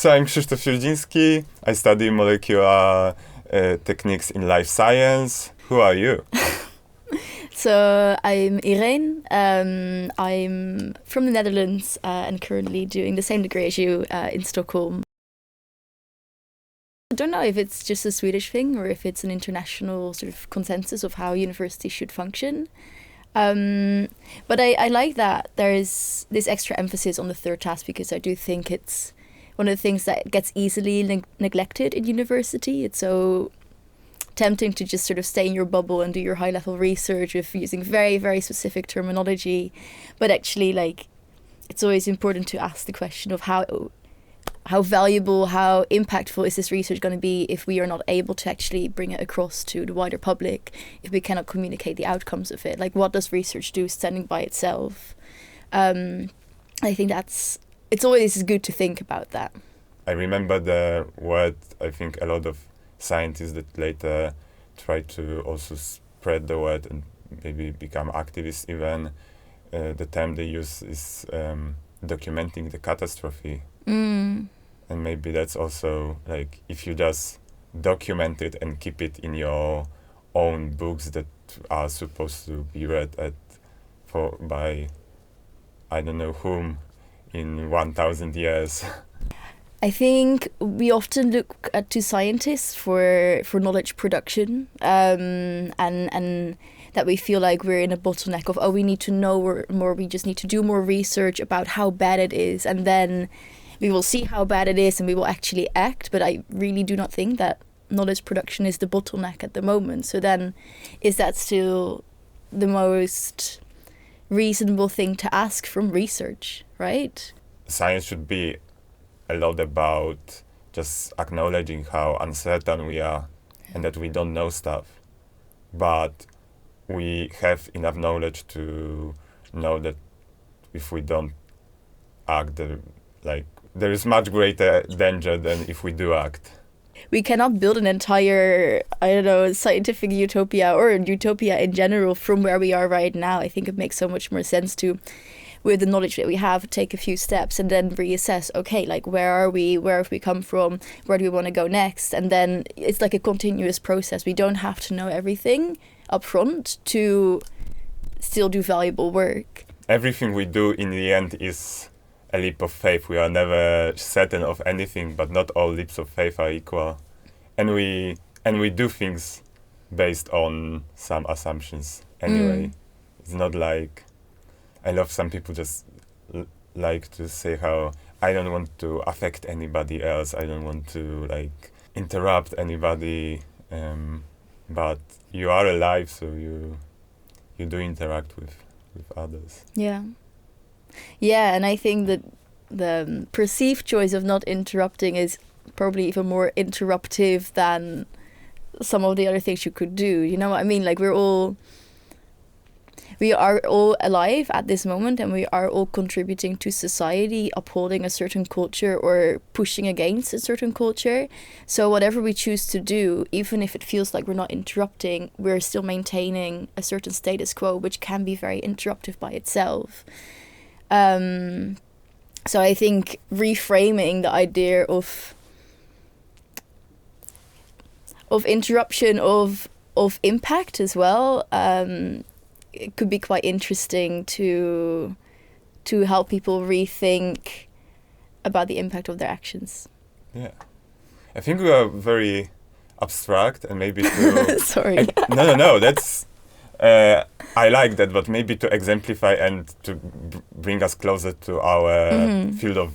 So I'm Krzysztof Jurdzinski. I study molecular techniques in life science. Who are you? So I'm Ireen. I'm from the Netherlands and currently doing the same degree as you in Stockholm. I don't know if it's just a Swedish thing or if it's an international sort of consensus of how universities should function. But I like that there is this extra emphasis on the third task because I do think it's one of the things that gets easily neglected in university. It's so tempting to just sort of stay in your bubble and do your high level research with using very, very specific terminology. But actually, like, it's always important to ask the question of how valuable, how impactful is this research going to be if we are not able to actually bring it across to the wider public, if we cannot communicate the outcomes of it. Like, what does research do standing by itself? I think it's always good to think about that. I remember the word, I think a lot of scientists that later tried to also spread the word and maybe become activists even, the term they use is documenting the catastrophe. And maybe that's also like if you just document it and keep it in your own books that are supposed to be read by I don't know whom in 1,000 years. I think we often look to scientists for knowledge production, and that we feel like we're in a bottleneck of, we need to know more, we just need to do more research about how bad it is, and then we will see how bad it is and we will actually act. But I really do not think that knowledge production is the bottleneck at the moment. So then, is that still the most reasonable thing to ask from research, right? Science should be a lot about just acknowledging how uncertain we are and that we don't know stuff. But we have enough knowledge to know that if we don't act, there is much greater danger than if we do act. We cannot build an entire, scientific utopia or a utopia in general from where we are right now. I think it makes so much more sense to, with the knowledge that we have, take a few steps and then reassess, okay, like where are we, where have we come from, where do we want to go next? And then it's like a continuous process. We don't have to know everything up front to still do valuable work. Everything we do in the end is a leap of faith. We are never certain of anything, but not all leaps of faith are equal. And we do things based on some assumptions anyway. It's not like, I love some people just like to say how I don't want to affect anybody else. I don't want to interrupt anybody. But you are alive, so you do interact with others. Yeah. Yeah, and I think that the perceived choice of not interrupting is probably even more interruptive than some of the other things you could do. You know what I mean? Like, we are all alive at this moment and we are all contributing to society, upholding a certain culture or pushing against a certain culture. So whatever we choose to do, even if it feels like we're not interrupting, we're still maintaining a certain status quo, which can be very interruptive by itself. So I think reframing the idea of interruption, of impact as well, it could be quite interesting to help people rethink about the impact of their actions. Yeah. I think we are very abstract and maybe to... Sorry. No, that's... I like that, but maybe to exemplify and to bring us closer to our field of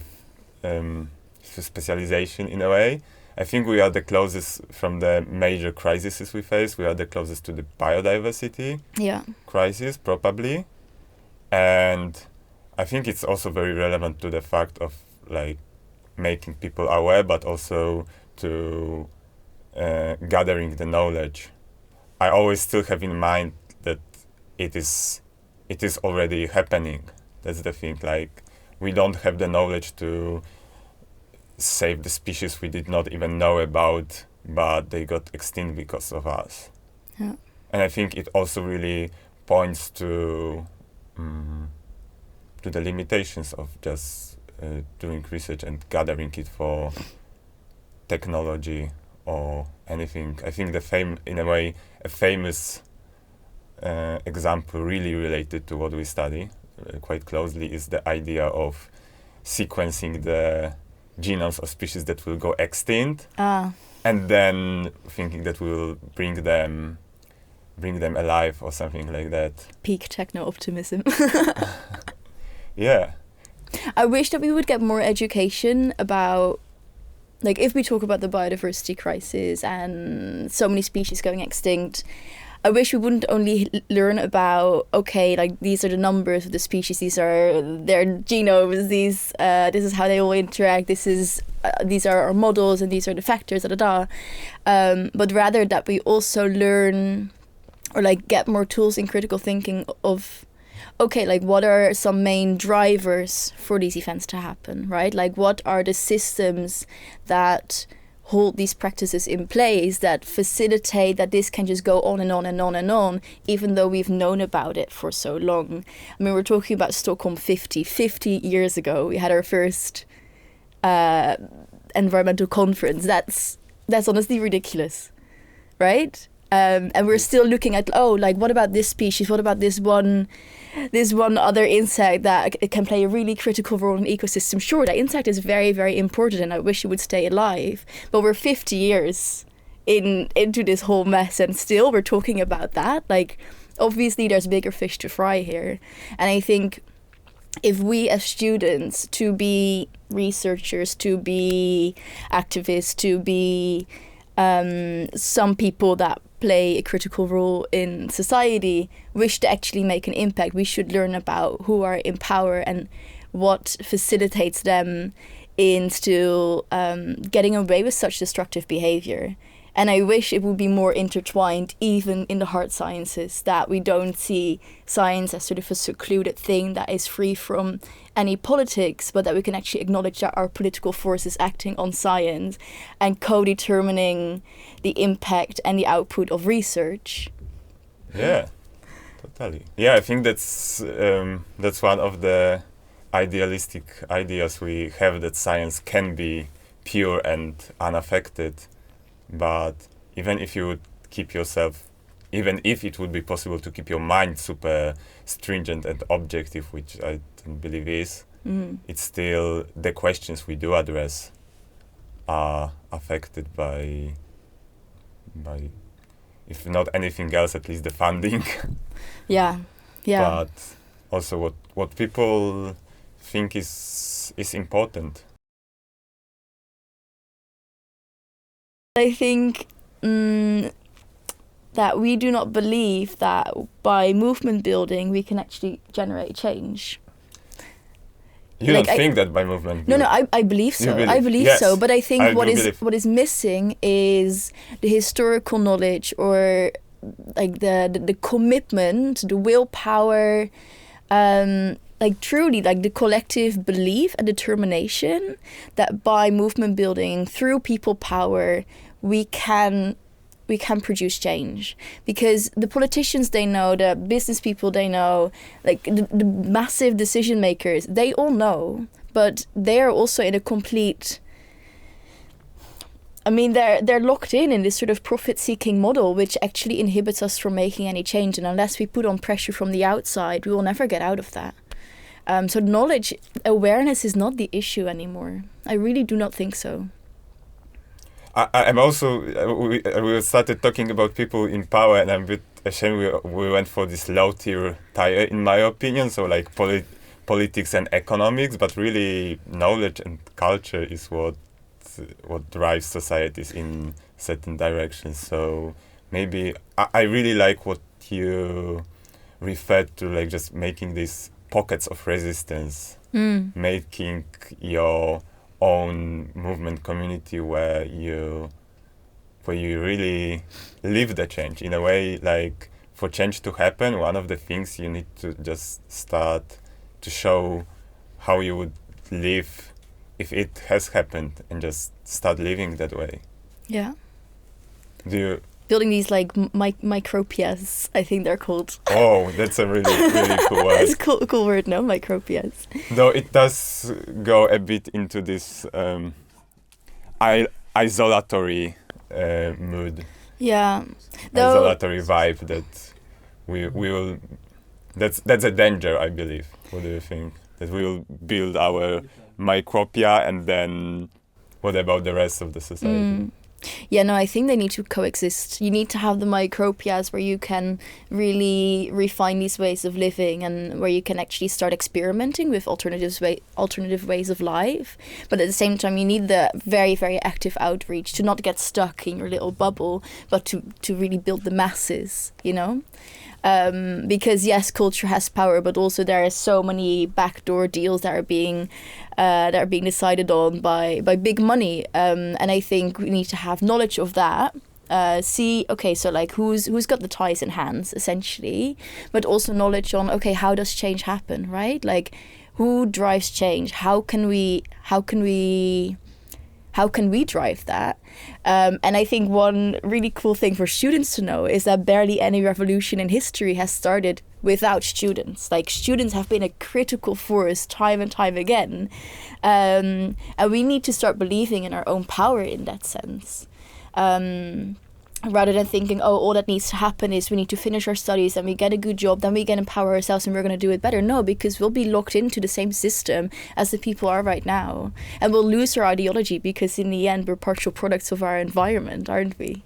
specialization in a way. I think we are the closest from the major crises we face. We are the closest to the biodiversity crisis, probably. And I think it's also very relevant to the fact of making people aware, but also to gathering the knowledge. I always still have in mind that it is already happening. That's the thing. We don't have the knowledge to save the species we did not even know about, but they got extinct because of us. Yeah. And I think it also really points to the limitations of just doing research and gathering it for technology or anything. I think in a way, a famous example really related to what we study quite closely is the idea of sequencing the genomes of species that will go extinct, and then thinking that we'll bring them alive or something like that. Peak techno-optimism. Yeah. I wish that we would get more education about, like, if we talk about the biodiversity crisis and so many species going extinct, I wish we wouldn't only learn about, okay, like, these are the numbers of the species, these are their genomes, this is how they all interact, these are our models, and these are the factors, but rather that we also learn, or like get more tools in critical thinking of, okay, like, what are some main drivers for these events to happen, right? Like, what are the systems that hold these practices in place that facilitate that this can just go on and on and on and on, even though we've known about it for so long. I mean, we're talking about Stockholm 50 years ago. We had our first environmental conference. That's honestly ridiculous, right? And we're still looking at, what about this species? What about this one other insect that it can play a really critical role in the ecosystem? Sure, that insect is very, very important, and I wish it would stay alive. But we're 50 years into this whole mess, and still we're talking about that. Like, obviously, there's bigger fish to fry here. And I think if we as students, to be researchers, to be activists, to be some people that play a critical role in society, wish to actually make an impact, we should learn about who are in power and what facilitates them in still getting away with such destructive behavior. And I wish it would be more intertwined, even in the hard sciences, that we don't see science as sort of a secluded thing that is free from any politics, but that we can actually acknowledge that our political force is acting on science and co-determining the impact and the output of research. Yeah, totally. Yeah, I think that's one of the idealistic ideas we have, that science can be pure and unaffected. But even if you would keep yourself, even if it would be possible to keep your mind super stringent and objective, which I don't believe is, it's still the questions we do address are affected by if not anything else, at least the funding. Yeah. But also what people think is important. I think that we do not believe that by movement building we can actually generate change. You don't think that by movement building? No, I believe so. I believe so. But I think what is missing is the historical knowledge, or like the commitment, the willpower, like truly, like the collective belief and determination that by movement building, through people power, we can produce change. Because the politicians, they know, the business people, they know, like the massive decision makers, they all know, but they are also in a complete, I mean, they're locked in this sort of profit-seeking model, which actually inhibits us from making any change. And unless we put on pressure from the outside, we will never get out of that. So knowledge, awareness is not the issue anymore. I really do not think so. I'm also, we started talking about people in power, and I'm a bit ashamed we went for this low-tier tire, in my opinion, so like politics and economics, but really knowledge and culture is what drives societies in certain directions. So maybe I really like what you referred to, like just making these pockets of resistance, making your own movement community where you really live the change. In a way, like, for change to happen, one of the things you need to just start to show how you would live if it has happened, and just start living that way. Yeah. Do building these like micropias, I think they're called. Oh, that's a really cool word. It's a cool word, no? Micropias. Though it does go a bit into this isolatory mood. Yeah. Isolatory vibe that we will. That's a danger, I believe. What do you think? That we will build our micropia, and then what about the rest of the society? Yeah, no, I think they need to coexist. You need to have the micropias where you can really refine these ways of living, and where you can actually start experimenting with alternative ways of life. But at the same time, you need the very, very active outreach to not get stuck in your little bubble, but to really build the masses, you know? Because yes, culture has power, but also there are so many backdoor deals that are being decided on by big money, and I think we need to have knowledge of that. So like who's got the ties in hands essentially, but also knowledge on how does change happen, right? Like who drives change? How can we drive that? And I think one really cool thing for students to know is that barely any revolution in history has started without students. Like students have been a critical force time and time again. And we need to start believing in our own power in that sense. Rather than thinking, all that needs to happen is we need to finish our studies and we get a good job, then we can empower ourselves and we're going to do it better. No, because we'll be locked into the same system as the people are right now. And we'll lose our ideology because in the end, we're partial products of our environment, aren't we?